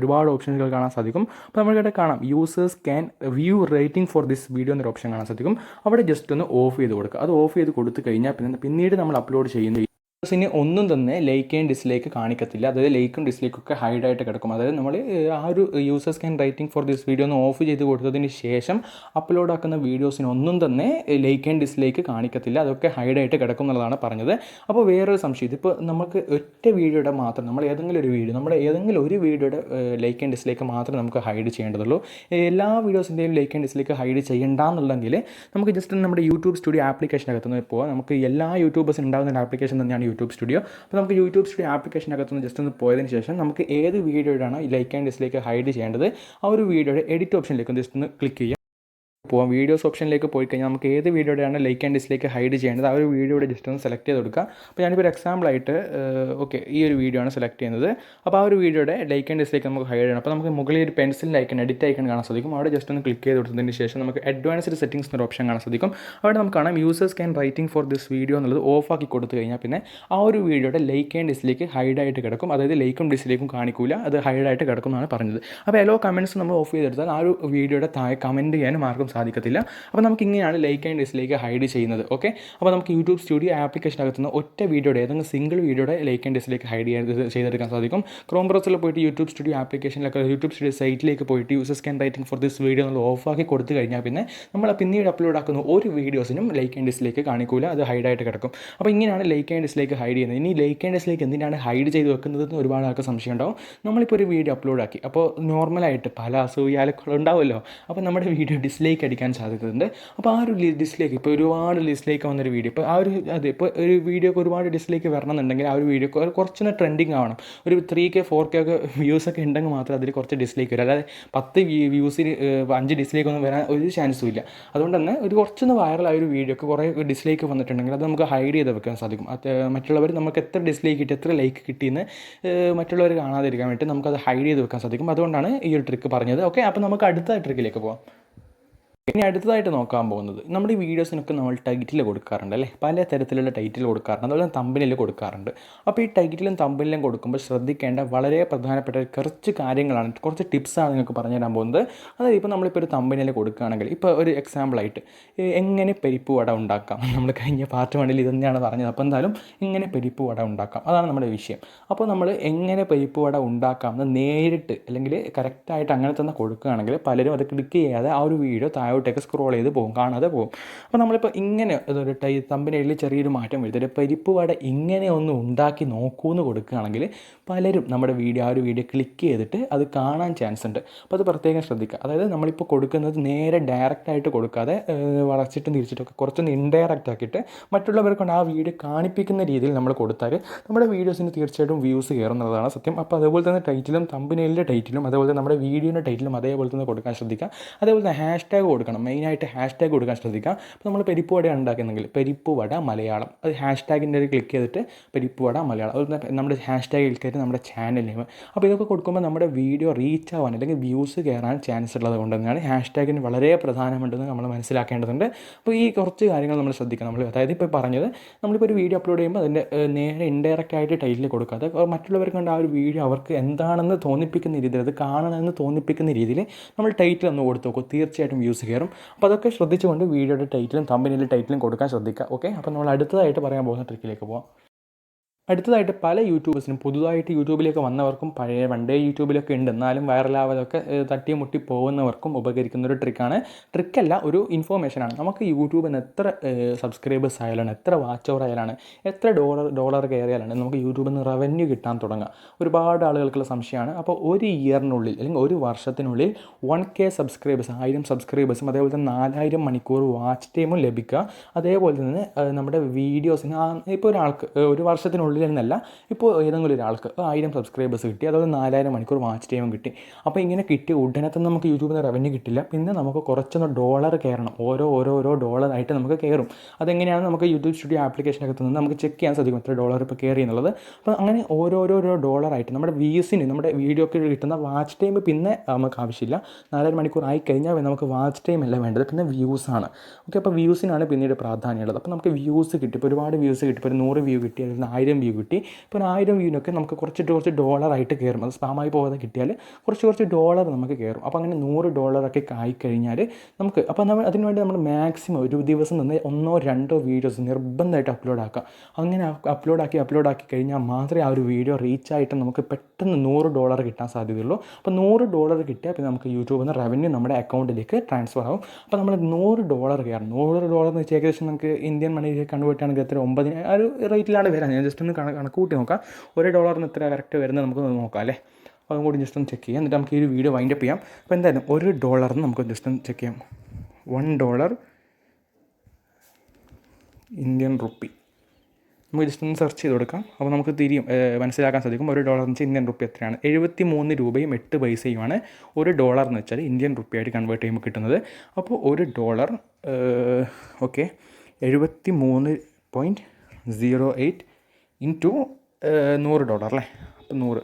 ഒരുപാട് ഓപ്ഷനുകൾ കാണാൻ സാധിക്കും. അപ്പോൾ നമുക്കിവിടെ കാണാം users can view rating for this video എന്നൊരു ഓപ്ഷൻ കാണാൻ സാധിക്കും. അവിടെ ജസ്റ്റ് ഒന്ന് ഓഫ് ചെയ്ത് കൊടുക്കുക. അത് ഓഫ് ചെയ്ത് കൊടുത്തു കഴിഞ്ഞാൽ പിന്നീട് നമ്മൾ അപ്ലോഡ് ചെയ്യുന്ന ിന് ഒന്നും തന്നെ ലൈക്ക് ആൻഡ് ഡിസ്ലൈക്ക് കാണിക്കത്തില്ല. അതായത് ലൈക്കും ഡിസ്ലൈക്കൊക്കെ ഹൈഡായിട്ട് കിടക്കും. അതായത് നമ്മൾ ആ ഒരു users can rating for this video ഒന്ന് ഓഫ് ചെയ്ത് കൊടുത്തതിന് ശേഷം അപ്ലോഡ് ആക്കുന്ന വീഡിയോസിന് ഒന്നും തന്നെ ലൈക്ക് ആൻഡ് ഡിസ്ലൈക്ക് കാണിക്കത്തില്ല. അതൊക്കെ ഹൈഡായിട്ട് കിടക്കും എന്നുള്ളതാണ് പറഞ്ഞത്. അപ്പോൾ വേറൊരു സംശയം, ഇതിപ്പോൾ നമുക്ക് ഒറ്റ വീഡിയോയുടെ മാത്രം നമ്മുടെ ഏതെങ്കിലും ഒരു വീഡിയോയുടെ ലൈക്ക് ആൻഡ് ഡിസ്ലൈക്ക് മാത്രമേ നമുക്ക് ഹൈഡ് ചെയ്യേണ്ടതുള്ളൂ. എല്ലാ വീഡിയോസിൻ്റെയും ലൈക്ക് ആൻഡ് ഡിസ്ലൈക്ക് ഹൈഡ് ചെയ്യണ്ടെന്നുണ്ടെങ്കിൽ നമുക്ക് ജസ്റ്റ് നമ്മുടെ യൂട്യൂബ് സ്റ്റുഡിയോ ആപ്ലിക്കേഷനകത്ത് നിന്ന് പോകാം. നമുക്ക് എല്ലാ യൂട്യൂബേഴ്സിനും ഉണ്ടാകുന്ന ഒരു ആപ്ലിക്കേഷൻ തന്നെയാണ് യൂട്യൂബ് സ്റ്റുഡിയോ. അപ്പോൾ നമുക്ക് യൂട്യൂബ് സ്റ്റുഡിയോ ആപ്ലിക്കേഷനകത്തുനിന്ന് ജസ്റ്റ് ഒന്ന് പോയതിന് ശേഷം നമുക്ക് ഏത് വീഡിയോയിലാണ് ഈ ലൈക്ക് ആൻഡ് ഡിസ്ലൈക്ക് ഹൈഡ് ചെയ്യേണ്ടത് ആ ഒരു വീഡിയോയുടെ എഡിറ്റ് ഓപ്ഷനിലേക്ക് ജസ്റ്റ് ഒന്ന് ക്ലിക്ക് ചെയ്യാം. പോകാം. വീഡിയോസ് ഓപ്ഷനിലേക്ക് പോയി കഴിഞ്ഞാൽ നമുക്ക് ഏത് വീഡിയോയുടെയാണ് ലൈക്ക് ആൻഡ് ഡിസ്ലൈക്ക് ഹൈഡ് ചെയ്യേണ്ടത് ആ ഒരു വീഡിയോയുടെ ജസ്റ്റ് ഒന്ന് സെലക്ട് ചെയ്ത് കൊടുക്കുക. അപ്പോൾ ഞാനിപ്പോൾ ഒരു എക്സാമ്പിളായിട്ട് ഈ ഒരു വീഡിയോ ആണ് സെലക്ട് ചെയ്യുന്നത്. അപ്പോൾ ആ ഒരു വീഡിയോയുടെ ലൈക്ക് ആൻഡ് ഡിസ്ലൈക്ക് നമുക്ക് ഹൈഡ് ചെയ്യണം. അപ്പോൾ നമുക്ക് മുകളിൽ ഒരു പെൻസിൽ ഐക്കൺ, എഡിറ്റ് ഐക്കൺ കാണാൻ സാധിക്കും. അവിടെ ജസ്റ്റ് ഒന്ന് ക്ലിക്ക് ചെയ്ത് കൊടുത്തതിന് ശേഷം നമുക്ക് അഡ്വാൻസ്ഡ് സെറ്റിംഗ്സ് എന്നൊരു ഓപ്ഷൻ കാണാൻ സാധിക്കും. അവിടെ നമുക്ക് കാണാം users can rating for this video എന്നുള്ളത് ഓഫാക്കി കൊടുത്തു കഴിഞ്ഞാൽ പിന്നെ ആ ഒരു വീഡിയോയുടെ ലൈക്ക് ആൻഡ് ഡിസ്ലൈക്ക് ഹൈഡായിട്ട് കിടക്കും. അതായത് ലൈക്കും ഡിസ്ലൈക്കും കാണിക്കില്ല, അത് ഹൈഡായിട്ട് കിടക്കും എന്നാണ് പറഞ്ഞത്. അപ്പോൾ എല്ലോ കമൻറ്റ്സ് നമ്മൾ ഓഫ് ചെയ്തെടുത്താൽ ആ ഒരു വീഡിയോയുടെ താഴെ കമൻറ്റ് ചെയ്യാനും ആർക്കും സാധിക്കത്തില്ല. അപ്പോൾ നമുക്ക് ഇങ്ങനെയാണ് ലൈക്ക് ആൻഡ് ഡിസ്ലൈക്ക് ഹൈഡ് ചെയ്യുന്നത്. ഓക്കെ, അപ്പോൾ നമുക്ക് യൂട്യൂബ് സ്റ്റുഡിയോ ആപ്ലിക്കേഷനകത്ത് നിന്ന് ഒറ്റ വീഡിയോയുടെ ഏതെങ്കിലും സിംഗിൾ വീഡിയോയുടെ ലൈക്ക് ആൻഡ് ഡിസ്ലൈക്ക് ഹൈഡ് ചെയ്തെടുക്കാൻ സാധിക്കും. ക്രോം ബ്രൗസറിൽ പോയിട്ട് യൂട്യൂബ് സ്റ്റുഡിയോ ആപ്ലിക്കേഷനിലൊക്കെ യൂട്യൂബ് സ്റ്റുഡിയോ സൈറ്റിലേക്ക് പോയിട്ട് users can rating for this video എന്നുള്ള ഓഫാക്കി കൊടുത്തു കഴിഞ്ഞാൽ പിന്നെ നമ്മൾ പിന്നീട് അപ്ലോഡ് ആക്കുന്ന ഒരു വീഡിയോസിനും ലൈക്ക് ആൻഡ് ഡിസ്ലൈക്ക് കാണിക്കില്ല, അത് ഹൈഡായിട്ട് കിടക്കും. അപ്പോൾ ഇങ്ങനെയാണ് ലൈക്ക് ആൻഡ് ഡിസ്ലൈക്ക് ഹൈഡ് ചെയ്യുന്നത്. ഇനി ലൈക്ക് ആൻഡ് ഡിസ്ലൈക്ക് എന്തിനാണ് ഹൈഡ് ചെയ്ത് വെക്കുന്നതെന്ന് ഒരുപാട് ആൾക്ക് സംശയം ഉണ്ടാവും. നമ്മളിപ്പോൾ ഒരു വീഡിയോ അപ്ലോഡ് ആക്കി, അപ്പോൾ നോർമലായിട്ട് പല അസൂയാലുകളുണ്ടാവുമല്ലോ, അപ്പോൾ നമ്മുടെ വീഡിയോ ഡിസ്ലൈക്ക് അടിക്കാൻ സാധിക്കുന്നുണ്ട്. അപ്പോൾ ആ ഒരു ഡിസ്ലൈക്ക്, ഇപ്പോൾ ഒരുപാട് ഡിസ്ലൈക്ക് വന്നൊരു വീഡിയോ, ഇപ്പോൾ ഇപ്പോൾ ഒരു വീഡിയോക്ക് ഒരുപാട് ഡിസ്ലൈക്ക് വരണമെന്നുണ്ടെങ്കിൽ ആ ഒരു വീഡിയോ കുറച്ചൊന്ന് ട്രെൻഡിങ് ആവണം. ഒരു 3K 4K ഒക്കെ വ്യൂസൊക്കെ ഉണ്ടെങ്കിൽ മാത്രമേ അതിൽ കുറച്ച് ഡിസ്ലൈക്ക് വരും. അല്ലാതെ 10 വ്യൂസിന് 5 ഡിസ്ലൈക്ക് ഒന്നും വരാൻ ഒരു ചാൻസും ഇല്ല. അതുകൊണ്ട് തന്നെ കുറച്ചൊന്ന് വൈറലായ ഒരു വീഡിയോക്ക് കുറേ ഡിസ്ലൈക്ക് വന്നിട്ടുണ്ടെങ്കിൽ അത് നമുക്ക് ഹൈഡ് ചെയ്ത് വെക്കാൻ സാധിക്കും. മറ്റുള്ളവർ നമുക്ക് എത്ര ഡിസ്ലൈക്ക് കിട്ടി, എത്ര ലൈക്ക് കിട്ടിയെന്ന് മറ്റുള്ളവർ കാണാതിരിക്കാൻ വേണ്ടി നമുക്കത് ഹൈഡ് ചെയ്ത് വെക്കാൻ സാധിക്കും. അതുകൊണ്ടാണ് ഈ ഒരു ട്രിക്ക് പറഞ്ഞത്. ഓക്കെ, അപ്പോൾ നമുക്ക് അടുത്ത ട്രിക്കിലേക്ക് പോകാം. ഇനി അടുത്തതായിട്ട് നോക്കാൻ പോകുന്നത്, നമ്മുടെ ഈ വീഡിയോസിനൊക്കെ നമ്മൾ ടൈറ്റിൽ കൊടുക്കാറുണ്ട് അല്ലേ, പല തരത്തിലുള്ള ടൈറ്റിൽ കൊടുക്കാറുണ്ട്, അതുപോലെ തമ്പനെയിൽ കൊടുക്കാറുണ്ട്. അപ്പോൾ ഈ ടൈറ്റിലും തമ്പനെയിലും കൊടുക്കുമ്പോൾ ശ്രദ്ധിക്കേണ്ട വളരെ പ്രധാനപ്പെട്ട കുറച്ച് കാര്യങ്ങളാണ്, കുറച്ച് ടിപ്സാണ് നിങ്ങൾക്ക് പറഞ്ഞു തരാൻ പോകുന്നത്. അതായത് ഇപ്പോൾ നമ്മളിപ്പോൾ ഒരു തമ്പനെയിൽ കൊടുക്കുകയാണെങ്കിൽ, ഇപ്പോൾ ഒരു എക്സാമ്പിളായിട്ട് എങ്ങനെ പരിപ്പ് വട ഉണ്ടാക്കാം, നമ്മൾ കഴിഞ്ഞ പാർട്ട് 1 ഇത് തന്നെയാണ് പറഞ്ഞത്. അപ്പോൾ എന്തായാലും എങ്ങനെ പരിപ്പ് വട ഉണ്ടാക്കാം, അതാണ് നമ്മുടെ വിഷയം. അപ്പോൾ നമ്മൾ എങ്ങനെ പരിപ്പ് വട ഉണ്ടാക്കാം എന്ന് നേരിട്ട് അല്ലെങ്കിൽ കറക്റ്റായിട്ട് അങ്ങനെ തന്നെ കൊടുക്കുകയാണെങ്കിൽ പലരും അത് ക്ലിക്ക് ചെയ്യാതെ ആ ഒരു വീഡിയോ താഴോട്ടേക്ക് സ്ക്രോൾ ചെയ്ത് പോകും, കാണാതെ പോകും. അപ്പോൾ നമ്മളിപ്പോൾ ഇങ്ങനെ ഒരു തമ്പനെയിൽ ചെറിയൊരു മാറ്റം വരുത്തിയിട്ട് പരിപ്പ് വട ഇങ്ങനെ ഒന്ന് ഉണ്ടാക്കി നോക്കൂന്ന് കൊടുക്കുകയാണെങ്കിൽ പലരും നമ്മുടെ വീഡിയോ ആ ഒരു വീഡിയോ ക്ലിക്ക് ചെയ്തിട്ട് അത് കാണാൻ ചാൻസ് ഉണ്ട്. അപ്പോൾ അത് പ്രത്യേകം ശ്രദ്ധിക്കുക. അതായത് നമ്മളിപ്പോൾ കൊടുക്കുന്നത് നേരെ ഡയറക്റ്റായിട്ട് കൊടുക്കാതെ വളച്ചിട്ടും തിരിച്ചിട്ടൊക്കെ കുറച്ചൊന്ന് ഇൻഡയറക്റ്റ് ആക്കിയിട്ട് മറ്റുള്ളവരെ കൊണ്ട് ആ വീഡിയോ കാണിപ്പിക്കുന്ന രീതിയിൽ നമ്മൾ കൊടുത്താൽ നമ്മുടെ വീഡിയോസിന് തീർച്ചയായിട്ടും വ്യൂസ് കയറുന്നതാണ് സത്യം. അപ്പോൾ അതേപോലെ തന്നെ ടൈറ്റിലും തമ്പനെയിലിൻ്റെ ടൈറ്റിലും അതേപോലെ തന്നെ നമ്മുടെ വീഡിയോയുടെ ടൈറ്റിലും അതേപോലെ തന്നെ കൊടുക്കാൻ ശ്രദ്ധിക്കുക. അതേപോലെ തന്നെ ഹാഷ്ടാഗ് കൊടുക്കണം, മെയിനായിട്ട് ഹാഷ്ടാഗ് കൊടുക്കാൻ ശ്രദ്ധിക്കുക. അപ്പോൾ നമ്മൾ പരിപ്പ് വട ഉണ്ടാക്കുന്നെങ്കിൽ പരിപ്പ് വട മലയാളം, അത് ഹാഷ്ടാഗിൻ്റെ ഒരു ക്ലിക്ക് ചെയ്തിട്ട് പരിപ്പ് വട മലയാളം, അതുപോലെ നമ്മുടെ ഹാഷ്ടാഗ് ക്ലിക്ക് ചെയ്തിട്ട് നമ്മുടെ ചാനൽ നെയിം. അപ്പോൾ ഇതൊക്കെ കൊടുക്കുമ്പോൾ നമ്മുടെ വീഡിയോ റീച്ച് ആവാൻ അല്ലെങ്കിൽ വ്യൂസ് കയറാൻ ചാൻസ് ഉള്ളത് കൊണ്ട് തന്നെയാണ് ഹാഷ്ടാഗിന് വളരെ പ്രധാനമുണ്ടെന്ന് നമ്മൾ മനസ്സിലാക്കേണ്ടതുണ്ട്. അപ്പോൾ ഈ കുറച്ച് കാര്യങ്ങൾ നമ്മൾ ശ്രദ്ധിക്കണം. അതായത് ഇപ്പോൾ പറഞ്ഞത് നമ്മളിപ്പോൾ ഒരു വീഡിയോ അപ്ലോഡ് ചെയ്യുമ്പോൾ അതിൻ്റെ നേരെ ഇൻഡയറക്റ്റ് ആയിട്ട് ടൈറ്റിൽ കൊടുക്കാതെ മറ്റുള്ളവർക്ക് കൊണ്ട് ആ ഒരു വീഡിയോ അവർക്ക് എന്താണെന്ന് തോന്നിപ്പിക്കുന്ന രീതിയിൽ, അത് കാണണമെന്ന് തോന്നിപ്പിക്കുന്ന രീതിയിൽ നമ്മൾ ടൈറ്റിൽ ഒന്ന് കൊടുത്ത് നോക്കും, തീർച്ചയായിട്ടും വ്യൂസ് കയറും. അപ്പോൾ അതൊക്കെ ശ്രദ്ധിച്ചുകൊണ്ട് വീഡിയോയുടെ ടൈറ്റിലും തമ്പനെയിലും ടൈറ്റിലും കൊടുക്കാൻ ശ്രദ്ധിക്കുക. ഓക്കെ, അപ്പോൾ നമ്മൾ അടുത്തതായിട്ട് പറയാൻ പോകുന്ന ട്രിക്കിലേക്ക് പോകാം. അടുത്തതായിട്ട് പല യൂട്യൂബേഴ്സിനും പുതുതായിട്ട് യൂട്യൂബിലേക്ക് വന്നവർക്കും പഴയ വണ്ടേ യൂട്യൂബിലൊക്കെ ഉണ്ട് എന്നാലും വൈറലാവാതൊക്കെ തട്ടി മുട്ടി പോകുന്നവർക്കും ഉപകരിക്കുന്നൊരു ട്രിക്കല്ല, ഒരു ഇൻഫോർമേഷനാണ്. നമുക്ക് യൂട്യൂബിന് എത്ര സബ്സ്ക്രൈബേഴ്സ് ആയാലാണ്, എത്ര വാച്ച് അവർ ആയാലാണ്, എത്ര ഡോളർ കയറിയാലാണ് നമുക്ക് യൂട്യൂബിൽ നിന്ന് റവന്യൂ കിട്ടാൻ തുടങ്ങുക, ഒരുപാട് ആളുകൾക്കുള്ള സംശയമാണ്. അപ്പോൾ ഒരു ഇയറിനുള്ളിൽ അല്ലെങ്കിൽ ഒരു വർഷത്തിനുള്ളിൽ 1K സബ്സ്ക്രൈബേഴ്സ്, 1000 സബ്സ്ക്രൈബേഴ്സും അതേപോലെ തന്നെ 4000 മണിക്കൂർ വാച്ച് ടൈമും ലഭിക്കുക. അതേപോലെ തന്നെ നമ്മുടെ വീഡിയോസിന് ഇപ്പോൾ ഒരാൾക്ക് ഒരു വർഷത്തിനുള്ളിൽ ഉള്ളിൽ നിന്നല്ല, ഇപ്പോൾ ഏതെങ്കിലും ഒരാൾക്ക് 1000 സബ്സ്ക്രൈബേഴ്സ് കിട്ടി, അതുപോലെ 4000 മണിക്കൂർ വാച്ച് ടൈമും കിട്ടി. അപ്പോൾ ഇങ്ങനെ കിട്ടി ഉടനെ തന്നെ നമുക്ക് യൂട്യൂബിൽ നിന്ന് റവന്യൂ കിട്ടില്ല. പിന്നെ നമുക്ക് കുറച്ചൊന്ന് ഡോളർ കയറണം, ഓരോ ഡോളറായിട്ട് നമുക്ക് കയറും. അതെങ്ങനെയാണ് നമുക്ക് യൂട്യൂബ് സ്റ്റുഡിയോ ആപ്ലിക്കേഷനകത്ത് നിന്ന് നമുക്ക് ചെക്ക് ചെയ്യാൻ സാധിക്കും എത്ര ഡോളർ ഇപ്പോൾ കയറി എന്നുള്ളത്. അപ്പോൾ അങ്ങനെ ഓരോരോ ഡോളറായിട്ട് നമ്മുടെ വ്യൂസിന്, നമ്മുടെ വീഡിയോക്ക് കിട്ടുന്ന വാച്ച് ടൈം പിന്നെ നമുക്ക് ആവശ്യമില്ല. 4000 മണിക്കൂർ ആയി കഴിഞ്ഞാൽ നമുക്ക് വാച്ച് ടൈം അല്ല വേണ്ടത്, പിന്നെ വ്യൂസാണ്. ഓക്കെ, അപ്പോൾ വ്യൂസിനാണ് പിന്നീട് പ്രാധാന്യമുള്ളത്. അപ്പോൾ നമുക്ക് വ്യൂസ് കിട്ടി, ഇപ്പോൾ ഒരുപാട് വ്യൂസ് കിട്ടി, ഇപ്പോൾ ഒരു 100 വ്യൂ കിട്ടി, അല്ലെങ്കിൽ 1000 വ്യൂ കിട്ടി. ഇപ്പോൾ ഒരു 1000 വ്യൂവിനൊക്കെ നമുക്ക് കുറച്ച് ഡോളറായിട്ട് കയറും. അത് സ്പാമായി പോകാതെ കിട്ടിയാൽ കുറച്ച് ഡോളർ നമുക്ക് കയറും. അപ്പോൾ അങ്ങനെ $100 ആയിക്കഴിഞ്ഞാൽ നമുക്ക്, അപ്പോൾ നമ്മൾ അതിനുവേണ്ടി നമ്മൾ മാക്സിമം ഒരു ദിവസം നിന്ന് 1-2 വീഡിയോസ് നിർബന്ധമായിട്ട് അപ്ലോഡ് ആക്കാം. അങ്ങനെ അപ്ലോഡാക്കി കഴിഞ്ഞാൽ മാത്രമേ ആ ഒരു വീഡിയോ റീച്ചായിട്ട് നമുക്ക് പെട്ടെന്ന് $100 കിട്ടാൻ സാധ്യതയുള്ളൂ. അപ്പോൾ $100 കിട്ടിയാൽ പിന്നെ നമുക്ക് യൂട്യൂബിൽ നിന്ന് റവന്യൂ നമ്മുടെ അക്കൗണ്ടിലേക്ക് ട്രാൻസ്ഫർ ആവും. അപ്പോൾ നമ്മൾ $100 കയറും. $100 എന്ന് വെച്ചാൽ ഏകദേശം നമുക്ക് ഇന്ത്യൻ മണിയിലേക്ക് കൺവേർട്ട് ആണെങ്കിൽ എത്ര 9 ആ ഒരു റേറ്റിലാണ് വരാം. ഞാൻ ജസ്റ്റ് ഒന്ന് കണക്ക് കൂട്ടി നോക്കാം. $1 എത്ര കറക്റ്റ് വരുന്നത് നമുക്ക് നോക്കാം അല്ലേ. അപ്പോൾ അതും കൂടി ജസ്റ്റ് ഒന്ന് ചെക്ക് ചെയ്യാം, എന്നിട്ട് നമുക്ക് ഈ ഒരു വീഡിയോ വൈൻഡപ്പ് ചെയ്യാം. അപ്പോൾ എന്തായാലും $1 നമുക്ക് ജസ്റ്റ് ഒന്ന് ചെക്ക് ചെയ്യാം. $1 ഇന്ത്യൻ റുപ്പി നമുക്ക് ജസ്റ്റ് ഒന്ന് സെർച്ച് ചെയ്ത് കൊടുക്കാം. അപ്പോൾ നമുക്ക് മനസ്സിലാക്കാൻ സാധിക്കും $1 എന്ന് വെച്ചാൽ ഇന്ത്യൻ റുപ്പി എത്രയാണ്. 73 രൂപയും 8 പൈസയുമാണ് $1 എന്ന് വെച്ചാൽ ഇന്ത്യൻ റുപ്പിയായിട്ട് കൺവേർട്ട് ചെയ്യുമ്പോൾ കിട്ടുന്നത്. അപ്പോൾ $1 ഓക്കെ 73.08 ഇൻറ്റു $100 അല്ലേ. അപ്പോൾ 100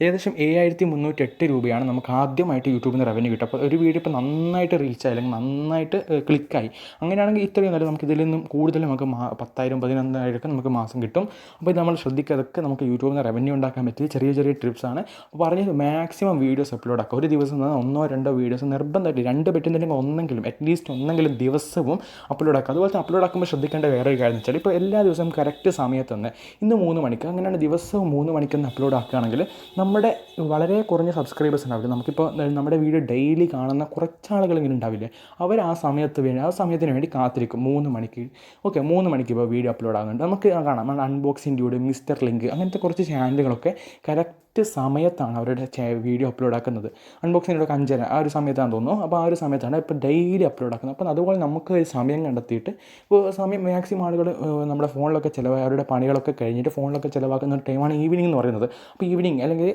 ഏകദേശം 7308 രൂപയാണ് നമുക്ക് ആദ്യമായിട്ട് യൂട്യൂബിൽ നിന്ന് റവന്യൂ കിട്ടും. അപ്പോൾ ഒരു വീഡിയോ ഇപ്പോൾ നന്നായിട്ട് റീച്ചായി അല്ലെങ്കിൽ നന്നായിട്ട് ക്ലിക്കായി, അങ്ങനെയാണെങ്കിൽ ഇത്രയും നല്ല നമുക്ക് ഇതിൽ നിന്നും കൂടുതൽ നമുക്ക് 10,000 11,000 നമുക്ക് മാസം കിട്ടും. അപ്പോൾ ഇത് നമ്മൾ ശ്രദ്ധിക്കാതൊക്കെ നമുക്ക് യൂട്യൂബിൽ നിന്ന് റവന്യൂ ഉണ്ടാക്കാൻ പറ്റിയ ചെറിയ ടിപ്സാണ്. അപ്പോൾ പറഞ്ഞത് മാക്സിമം വീഡിയോസ് അപ്ലോഡ് ആക്കുക. ഒരു ദിവസം 1-2 വീഡിയോസ് നിർബന്ധമായിട്ട് 2 പറ്റുന്നുണ്ടെങ്കിൽ ഒന്നെങ്കിലും അറ്റ്ലീസ്റ്റ് ഒന്നെങ്കിലും ദിവസവും അപ്ലോഡ് ആക്കുക. അതുപോലെ തന്നെ അപ്ലോഡ് ആക്കുമ്പോൾ ശ്രദ്ധിക്കേണ്ട വേറൊരു കാര്യം എന്ന് വെച്ചാൽ, ഇപ്പോൾ എല്ലാ ദിവസവും കറക്റ്റ് സമയത്ത് തന്നെ ഇന്ന് 3 മണിക്ക് അങ്ങനെയാണ് ദിവസവും 3 മണിക്കൊന്ന് അപ്ലോഡ് ആക്കുകയാണെങ്കിൽ നമ്മുടെ വളരെ കുറഞ്ഞ സബ്സ്ക്രൈബേഴ്സ് ഉണ്ടാവില്ല. നമുക്കിപ്പോൾ നമ്മുടെ വീഡിയോ ഡെയിലി കാണുന്ന കുറച്ച് ആളുകളെങ്കിലും ഉണ്ടാവില്ലേ, അവർ ആ സമയത്തിന് വേണ്ടി കാത്തിരിക്കും. 3 മണിക്ക് ഓക്കെ 3 മണിക്ക് ഇപ്പോൾ വീഡിയോ അപ്ലോഡ് ആകുന്നുണ്ട്, നമുക്ക് കാണാം. നമ്മൾ അൺബോക്സിംഗ് ഡ്യൂഡ്, മിസ്റ്റർ ലിങ്ക് അങ്ങനത്തെ കുറച്ച് ചാനലുകളൊക്കെ കറക്റ്റ് സമയത്താണ് അവരുടെ വീഡിയോ അപ്ലോഡ് ആക്കുന്നത്. അൺബോക്സിങ്ങിലൊക്കെ 5:30 ആ ഒരു സമയത്താണെന്ന് തോന്നുന്നു. അപ്പോൾ ആ ഒരു സമയത്താണ് ഇപ്പോൾ ഡെയിലി അപ്ലോഡ് ആക്കുന്നത്. അപ്പോൾ അതുപോലെ നമുക്ക് ഒരു സമയം കണ്ടെത്തിയിട്ട്, ഇപ്പോൾ സമയം മാക്സിമം ആളുകൾ നമ്മുടെ ഫോണിലൊക്കെ അവരുടെ പണികളൊക്കെ കഴിഞ്ഞിട്ട് ഫോണിലൊക്കെ ചിലവാക്കുന്ന ഒരു ടൈമാണ് ഈവനിങ് എന്ന് പറയുന്നത്. അപ്പോൾ ഈവനിങ് അല്ലെങ്കിൽ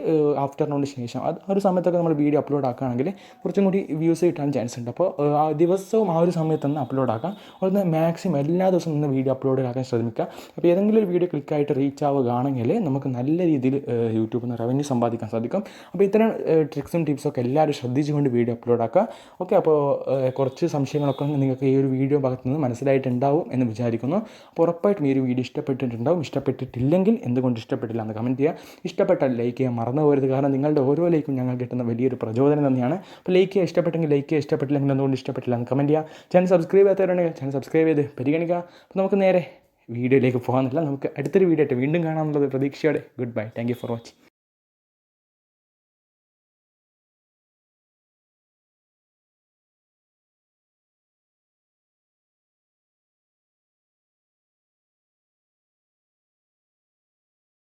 ആഫ്റ്റർനൂണിന് ശേഷം ആ ഒരു സമയത്തൊക്കെ നമ്മൾ വീഡിയോ അപ്ലോഡ് ആക്കുകയാണെങ്കിൽ കുറച്ചും കൂടി വ്യൂസ് കിട്ടാൻ ചാൻസ് ഉണ്ട്. അപ്പോൾ ദിവസവും ആ ഒരു സമയത്ത് തന്നെ അപ്ലോഡ് ആക്കാം. അതുപോലെ മാക്സിമം എല്ലാ ദിവസവും നിന്ന് വീഡിയോ അപ്ലോഡ് ആക്കാൻ ശ്രമിക്കുക. അപ്പോൾ ഏതെങ്കിലും ഒരു വീഡിയോ ക്ലിക്കായിട്ട് റീച്ച് ആവുകയാണെങ്കിൽ നമുക്ക് നല്ല രീതിയിൽ യൂട്യൂബിൽ നിന്ന് റവന്യൂ സമ്പാദിക്കാൻ സാധിക്കും. അപ്പോൾ ഇത്തരം ട്രിക്സും ടിപ്സൊക്കെ എല്ലാവരും ശ്രദ്ധിച്ചുകൊണ്ട് വീഡിയോ അപ്ലോഡ് ആക്കുക. ഓക്കെ, അപ്പോൾ കുറച്ച് സംശയങ്ങളൊക്കെ നിങ്ങൾക്ക് ഈ ഒരു വീഡിയോ ഭാഗത്ത് നിന്ന് മനസ്സിലായിട്ടുണ്ടാവും എന്ന് വിചാരിക്കുന്നു. അപ്പോൾ ഉറപ്പായിട്ടും ഈ ഒരു വീഡിയോ ഇഷ്ടപ്പെട്ടിട്ടില്ലെങ്കിൽ എന്തുകൊണ്ട് ഇഷ്ടപ്പെട്ടില്ല എന്ന് കമൻറ്റ് ചെയ്യുക. ഇഷ്ടപ്പെട്ടാൽ ലൈക്ക് ചെയ്യാൻ മറന്നു പോകരുത്, കാരണം നിങ്ങളുടെ ഓരോ ലൈക്കും ഞങ്ങൾ കിട്ടുന്ന വലിയൊരു പ്രചോദനം തന്നെയാണ്. അപ്പോൾ ലൈക്ക് ചെയ്യുക, ഇഷ്ടപ്പെട്ടെങ്കിൽ ലൈക്ക് ചെയ്യുക, ഇഷ്ടപ്പെട്ടില്ലെങ്കിൽ എന്തുകൊണ്ട് ഇഷ്ടപ്പെട്ടില്ല എന്ന് കമൻറ്റ് ചെയ്യുക. ചാനൽ സബ്സ്ക്രൈബ് ചെയ്യാത്തവരുണ്ടെങ്കിൽ ചാനൽ സബ്സ്ക്രൈബ് ചെയ്ത് പരിഗണിക്കുക. അപ്പോൾ നമുക്ക് നേരെ വീഡിയോയിലേക്ക് പോകാമെന്നില്ല, നമുക്ക് അടുത്തൊരു വീഡിയോ ആയിട്ട് വീണ്ടും കാണാമെന്നുള്ളത് പ്രതീക്ഷയോടെ good bye. Thank you for watching.